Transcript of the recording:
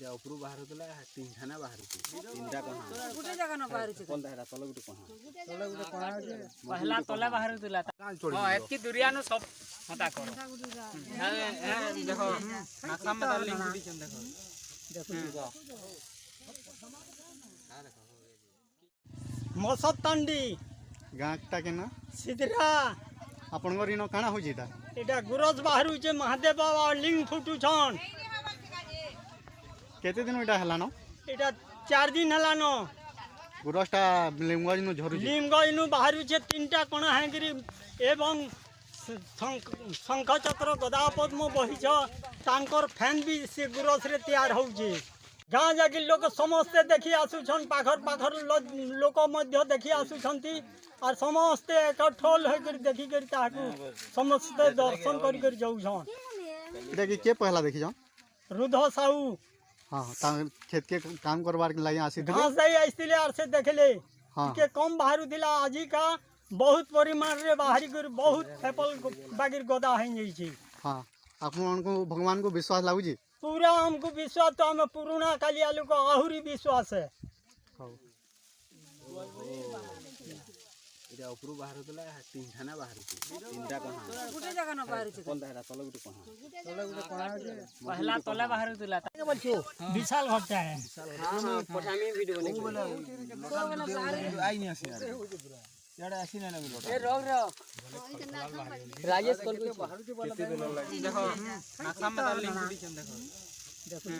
ଏଟା ଉପରୁ ବାହାରୁଥିଲା ତିନି ଥାନା ବାହାରୁଛି ତିନିଟା କଣା ଗୋଟେ ଜାଗା ନ ବାହାରୁଛି କୋନଟା ହେଟା ତଳେ ଗୋଟେ କଣା ଅଛି ପହଲା ତଳେ ବାହାରୁଥିଲା ହଁ ଏତକି ଦୁରିଆनु सब हता करो देखो आसाम में लिंक दिछन देखो मसतांडी गाँटा के ना सिद्धरा आपण इन काଣା हो जेटा एटा गुरज बाहरु छे महादेव बाबा लिंग फुटू छन केते दिन एटा हला न एटा 4 दिन हला न गुरसटा लिंगज नु झरू लिंग इनु बाहरु छे तीनटा कोना हैगिरी एवं शंख चक्र गदा पद्म बही छ तांकर फैन भी से गुरस रे तैयार हो जे गाँ जाके लोक समस्ते देखि आसु छन पाखर लोक मध्य देखि आसु छंती और समस्ते एकठोल होकर देखि कर ताकू समस्ते दर्शन कर जाऊ छन एटा के पहला देखि जाओ रुद्ध साहू हां ता खेत के काम करबार के लागि आसी घास दई आइतिले आर से देखले हां के कम बाहरु दिला आजी का बहुत परिमाण रे बाहरी कर बहुत फेपल बागिर गोदा है जई छी हां आपन को भगवान को विश्वास लागु जी पूरा हमको विश्वास तो हमें पुराना कालियालु को आहुरी विश्वास है एटा उपरू बाहारुଥିଲା ତିନି ଥାନା बाहारुଛି ତିନିଟା କଣା ଗୋଟେ ଜାଗା ନ ବାହାରୁଛି କୋନଟା ହେଟା तले ଗୋଟେ कଣା ଅଛି पहला तले बाहरुଥିଲା विशाल घटा है हां पठामी वीडियो बने आई नहीं आसी यार आसी ना लगे ए रोक राजेश कॉल केते दिन लगे देखो आसाम में लिंक दिछन देखो